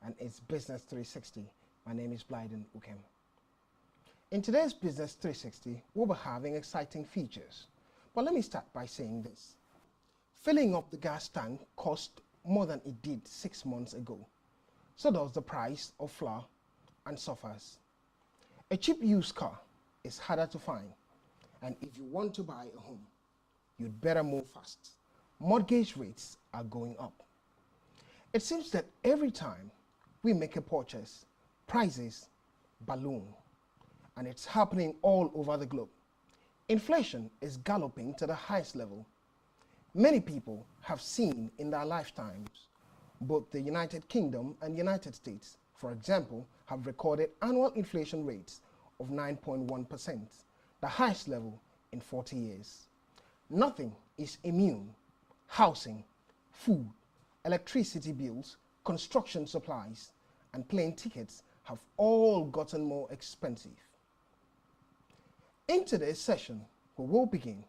and it's Business 360. My name is Blyden Ukem. In today's Business 360, we'll be having exciting features. But let me start by saying this. Filling up the gas tank cost more than it did 6 months ago. So does the price of flour and sofas. A cheap used car is harder to find, and if you want to buy a home, you'd better move fast. Mortgage rates are going up. It seems that every time we make a purchase, prices balloon, and it's happening all over the globe. Inflation is galloping to the highest level. Many people have seen in their lifetimes. Both the United Kingdom and United States, for example, have recorded annual inflation rates of 9.1%, the highest level in 40 years. Nothing is immune. Housing, food, electricity bills, construction supplies, and plane tickets have all gotten more expensive. In today's session, we will begin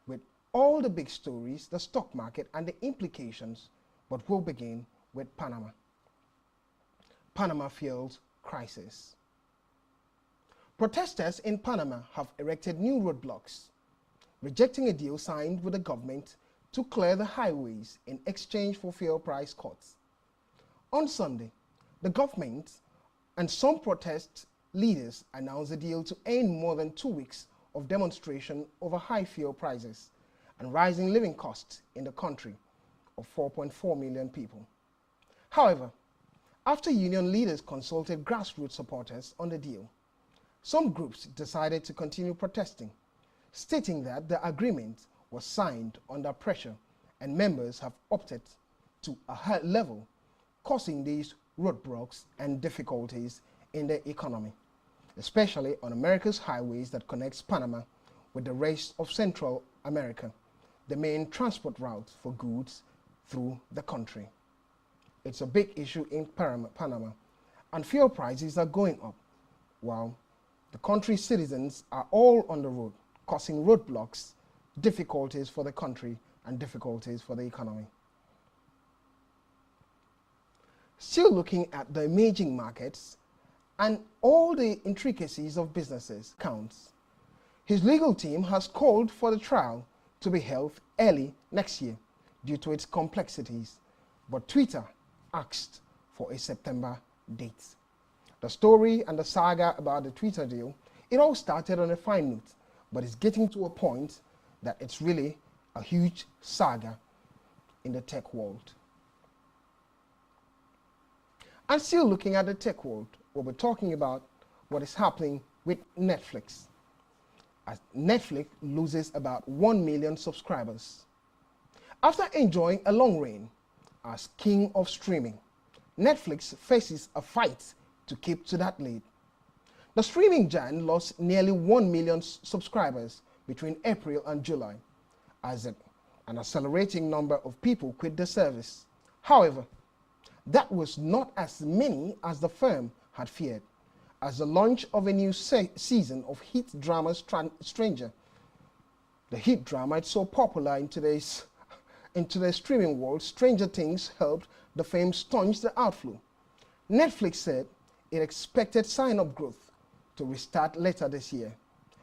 with all the big stories, the stock market, and the implications, but we'll begin with Panama. Panama fuels crisis. Protesters in Panama have erected new roadblocks, rejecting a deal signed with the government to clear the highways in exchange for fuel price cuts. On Sunday, the government and some protest leaders announced a deal to end more than 2 weeks of demonstration over high fuel prices and rising living costs in the country of 4.4 million people. However, after union leaders consulted grassroots supporters on the deal, some groups decided to continue protesting, stating that the agreement was signed under pressure and members have opted to a high level, causing these roadblocks and difficulties in the economy, especially on America's highways that connects Panama with the rest of Central America, the main transport route for goods through the country. It's a big issue in Panama, and fuel prices are going up, while the country's citizens are all on the road, causing roadblocks, difficulties for the country, and difficulties for the economy. Still looking at the emerging markets and all the intricacies of businesses counts, his legal team has called for the trial to be held early next year due to its complexities, but Twitter asked for a September date. The story and the saga about the Twitter deal, it all started on a fine note, but it's getting to a point that it's really a huge saga in the tech world. And still looking at the tech world, we'll be talking about what is happening with Netflix, as Netflix loses about 1 million subscribers. After enjoying a long reign as king of streaming, Netflix faces a fight to keep to that lead. The streaming giant lost nearly 1 million subscribers between April and July, as an accelerating number of people quit the service. However, that was not as many as the firm had feared, as the launch of a new season of hit drama Stranger. The hit drama is so popular in today's streaming world, Stranger Things helped the firm staunch the outflow. Netflix said it expected sign-up growth to restart later this year.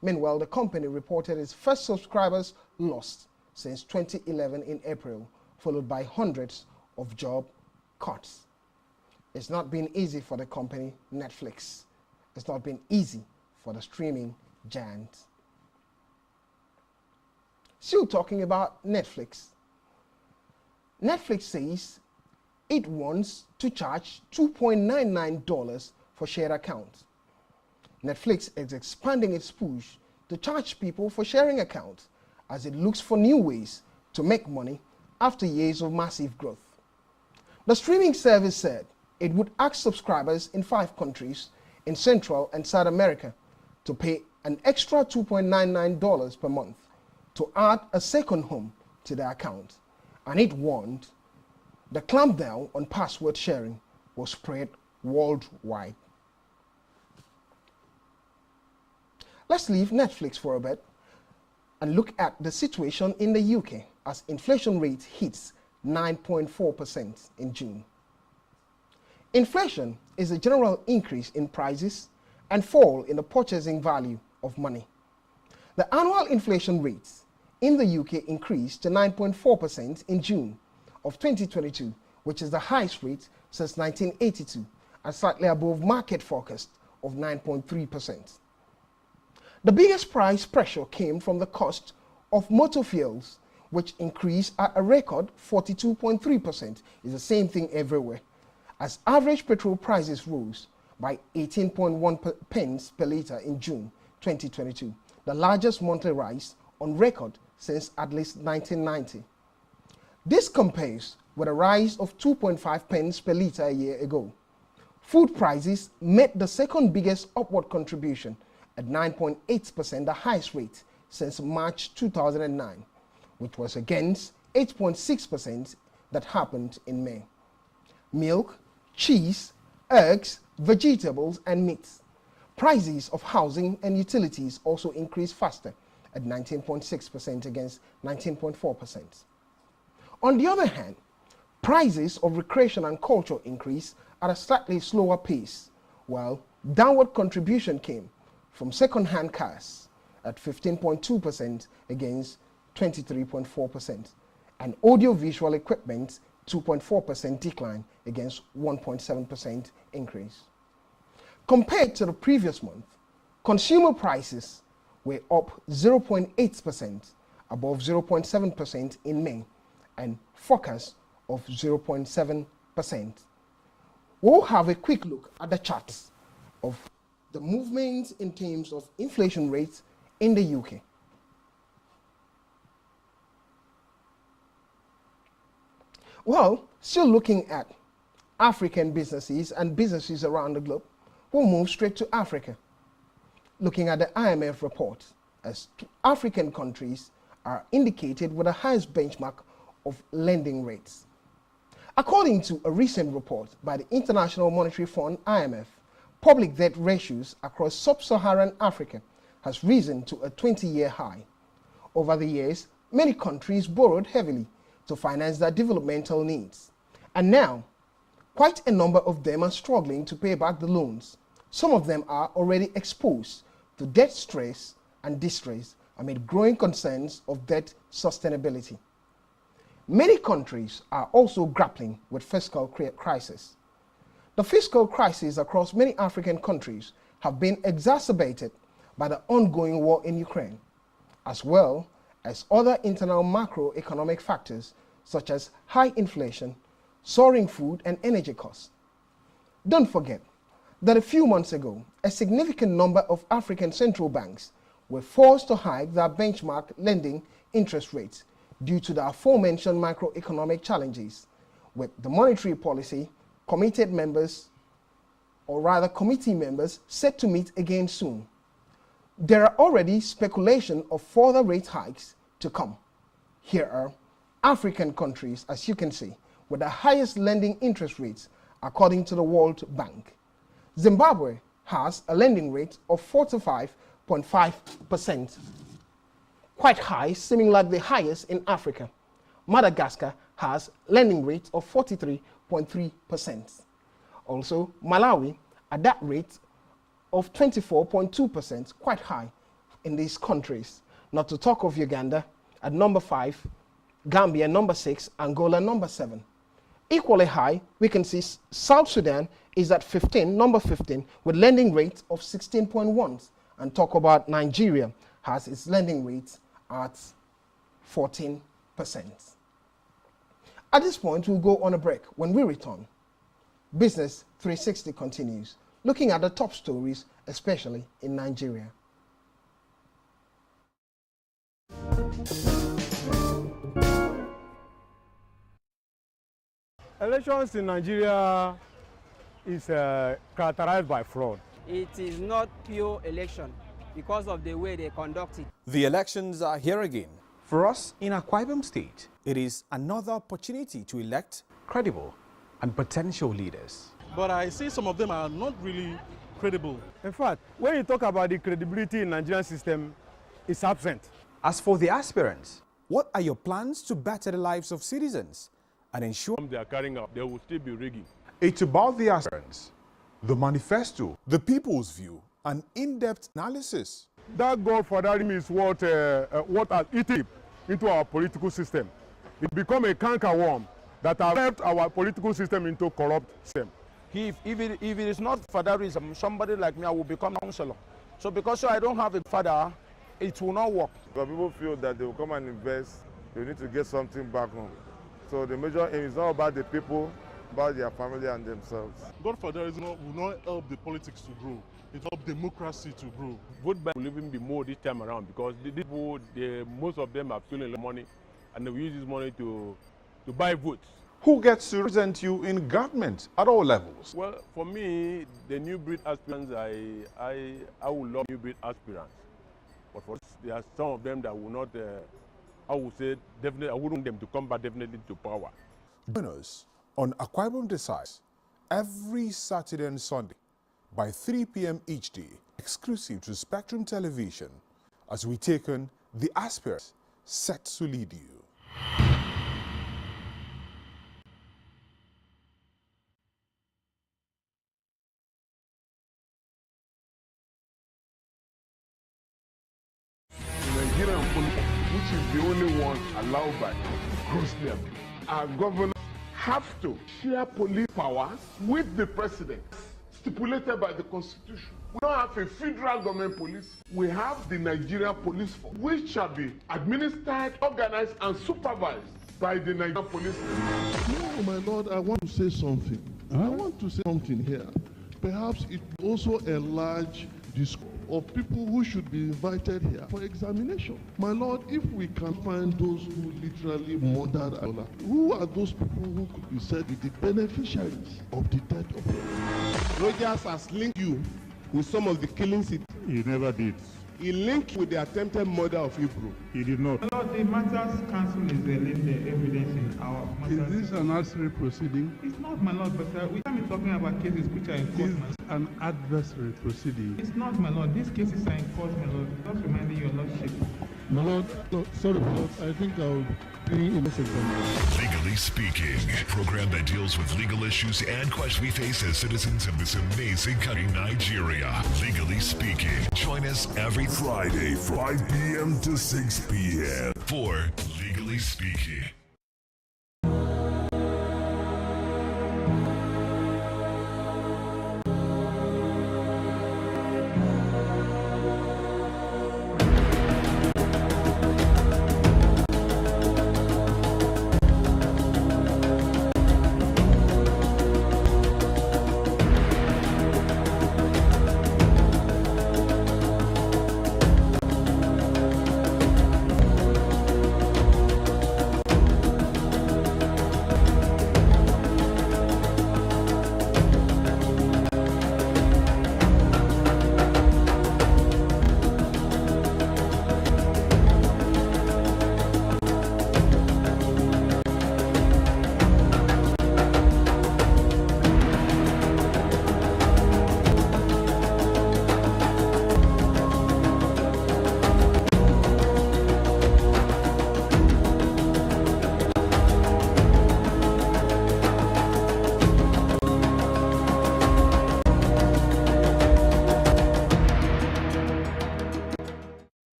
Meanwhile, the company reported its first subscribers lost since 2011 in April, followed by hundreds of job cuts. It's not been easy for the company Netflix. It's not been easy for the streaming giant. Still talking about Netflix. Netflix says it wants to charge $2.99 for shared accounts. Netflix is expanding its push to charge people for sharing accounts as it looks for new ways to make money after years of massive growth. The streaming service said it would ask subscribers in 5 countries in Central and South America to pay an extra $2.99 per month to add a second home to their account, and it warned the clampdown on password sharing will spread worldwide. Let's leave Netflix for a bit and look at the situation in the UK as inflation rate hits 9.4% in June. Inflation is a general increase in prices and fall in the purchasing value of money. The annual inflation rate in the UK increased to 9.4% in June of 2022, which is the highest rate since 1982, and slightly above market forecast of 9.3%. The biggest price pressure came from the cost of motor fuels, which increased at a record 42.3%. It's the same thing everywhere, as average petrol prices rose by 18.1 pence per litre in June 2022, the largest monthly rise on record since at least 1990. This compares with a rise of 2.5 pence per litre a year ago. Food prices met the second biggest upward contribution at 9.8%, the highest rate since March 2009, which was against 8.6% that happened in May. Milk, cheese, eggs, vegetables, and meats. Prices of housing and utilities also increased faster at 19.6% against 19.4%. On the other hand, prices of recreation and culture increased at a slightly slower pace, while downward contribution came from second-hand cars at 15.2% against 23.4%, and audiovisual equipment 2.4% decline against 1.7% increase. Compared to the previous month, consumer prices were up 0.8%, above 0.7% in May, and forecast of 0.7%. We'll have a quick look at the charts of the movement in terms of inflation rates in the UK. Well, still looking at African businesses and businesses around the globe, we'll move straight to Africa. Looking at the IMF report, as African countries are indicated with the highest benchmark of lending rates. According to a recent report by the International Monetary Fund, IMF, public debt ratios across sub-Saharan Africa has risen to a 20-year high. Over the years, many countries borrowed heavily to finance their developmental needs. And now, quite a number of them are struggling to pay back the loans. Some of them are already exposed to debt stress and distress amid growing concerns of debt sustainability. Many countries are also grappling with fiscal crisis. The fiscal crisis across many African countries have been exacerbated by the ongoing war in Ukraine, as well as other internal macroeconomic factors such as high inflation, soaring food and energy costs. Don't forget that a few months ago, a significant number of African central banks were forced to hike their benchmark lending interest rates due to the aforementioned macroeconomic challenges, with the monetary policy committee members set to meet again soon. There are already speculation of further rate hikes to come. Here are African countries, as you can see, with the highest lending interest rates according to the World Bank. Zimbabwe has a lending rate of 45.5%, quite high, seeming like the highest in Africa. Madagascar has lending rate of 43.3%. Also, Malawi at that rate of 24.2%, quite high in these countries. Not to talk of Uganda at number 5, Gambia number 6, Angola number 7. Equally high, we can see South Sudan is at number 15, with lending rate of 16.1, and talk about Nigeria has its lending rate at 14%. At this point, we'll go on a break. When we return, Business 360 continues, looking at the top stories, especially in Nigeria. Elections in Nigeria is characterized by fraud. It is not pure election because of the way they conduct it. The elections are here again. For us in Akwa Ibom State, It is another opportunity to elect credible and potential leaders. But I see some of them are not really credible. In fact, when you talk about the credibility in Nigerian system, it's absent. As for the aspirants, what are your plans to better the lives of citizens and ensure They are carrying out, they will still be rigging. It's about the aspirants, the manifesto, the people's view, and in-depth analysis. That godfathering is what has eaten into our political system. It become a cankerworm that has left our political system into corrupt system. If it is not fatherism, somebody like me, I will become counselor. So because I don't have a father, it will not work. Because people feel that they will come and invest, they need to get something back home. So the major aim is not about the people, about their family and themselves. Godfatherism will not help the politics to grow. It helps democracy to grow. Vote by will even be more this time around because the people, most of them have stolen the money and they will use this money to buy votes. Who gets to represent you in government at all levels? Well, for me, the new breed aspirants, I would love new breed aspirants. But for there are some of them that will not, I would say, definitely, I wouldn't want them to come back definitely to power. Join us on Akwa Ibom Decides every Saturday and Sunday by 3 p.m. each day, exclusive to Spectrum Television, as we take on the aspirants set to lead you. Nigerian police, which is the only one allowed by grossly abused. Our governors have to share police powers with the president, stipulated by the Constitution. We don't have a federal government police. We have the Nigerian police force, which shall be administered, organized, and supervised by the Nigerian police. No, my lord, I want to say something. I want to say something here. Perhaps it also enlarge the scope of people who should be invited here for examination. My lord, if we can find those who literally murdered Allah, who are those people who could be said to be the beneficiaries of the death of Allah? Rogers has linked you with some of the killings he never did. He linked with the attempted murder of Hebrew. He did not. Lord, the matters council is laying the evidence in our matters. Is this an adversary proceeding? It's not, my lord, but we can't be talking about cases which are in court. It's an adversary proceeding. It's not, my lord. These cases are in court, my lord. Just reminding your lordship. My lord, no, sorry, my lord. I think I'll be in this examination. Legally Speaking, a program that deals with legal issues and questions we face as citizens of this amazing country, Nigeria. Legally Speaking. Join us every Friday, 5 p.m. to 6 p.m. for Legally Speaking.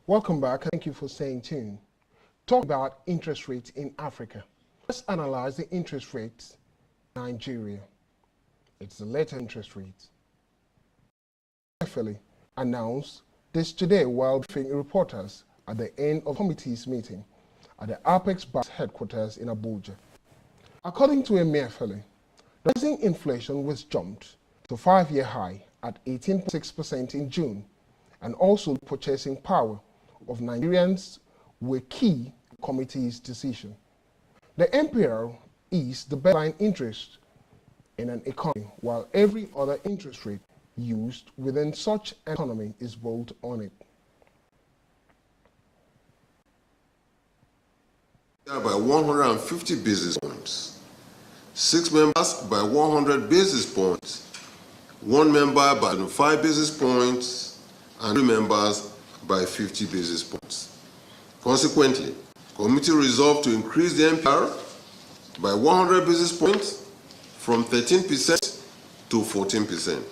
Welcome back. Thank you for staying tuned. Talk about interest rates in Africa. Let's analyze the interest rates in Nigeria. It's the latest interest rates. Carefully announced this today while briefing reporters at the end of the committee's meeting at the Apex Bank's headquarters in Abuja. According to Emefiele, rising inflation was jumped to a 5-year high at 18.6% in June, and also purchasing power of Nigerians were key to the committee's decision. The MPR is the baseline interest in an economy, while every other interest rate used within such an economy is built on it. By 150 basis points, 6 members by 100 basis points, 1 member by 5 basis points, and 3 members by 50 basis points. Consequently, the committee resolved to increase the MPR by 100 basis points from 13% to 14%.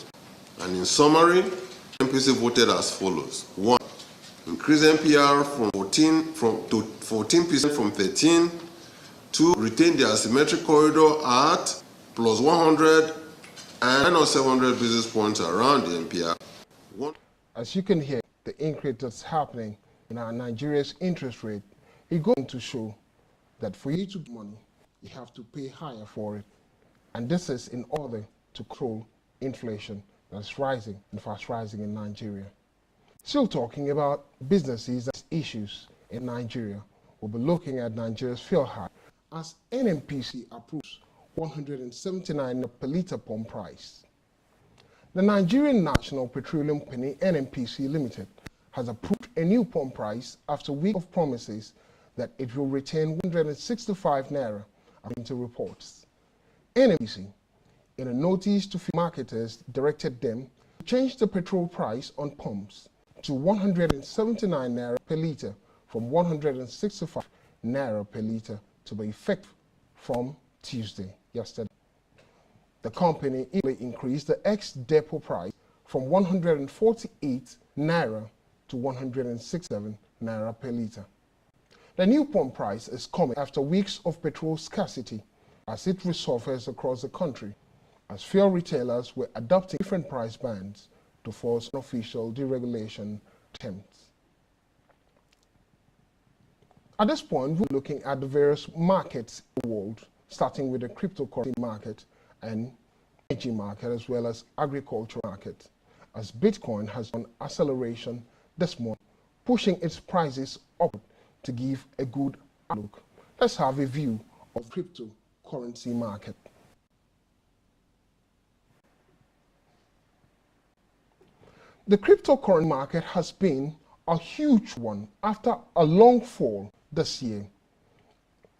And in summary, MPC voted as follows. 1. Increase MPR from 14% from 13. 2. Retain the asymmetric corridor at plus 100 and or 700 basis points around the MPR. 1. As you can hear, the increase that's happening in our Nigeria's interest rate is going to show that for you to get money, you have to pay higher for it. And this is in order to control inflation that's rising and fast rising in Nigeria. Still talking about businesses and issues in Nigeria, we'll be looking at Nigeria's fuel hike as NNPC approves 179 per litre pump price. The Nigerian National Petroleum Company NNPC Limited has approved a new pump price after a week of promises that it will retain 165 naira, according to reports. NNPC, in a notice to marketers, directed them to change the petrol price on pumps to 179 naira per litre from 165 naira per litre to be effective from Tuesday, yesterday. The company increased the ex-depot price from 148 naira to 167 naira per litre. The new pump price is coming after weeks of petrol scarcity as it resurfaces across the country, as fuel retailers were adopting different price bands to force unofficial deregulation attempts. At this point, we're looking at the various markets in the world, starting with the cryptocurrency market and energy market, as well as agriculture market, as Bitcoin has done acceleration this month, pushing its prices up to give a good outlook. Let's have a view of cryptocurrency market. The cryptocurrency market has been a huge one after a long fall this year.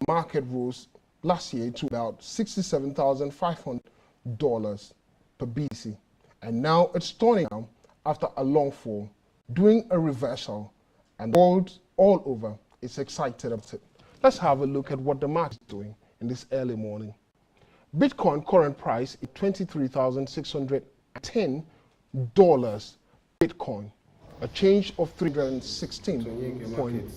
Market rose last year to about $67,500 per BTC, and now it's turning out after a long fall, doing a reversal, and the world all over is excited about it. Let's have a look at what the market is doing in this early morning. Bitcoin current price is $23,610 Bitcoin, a change of 316 points.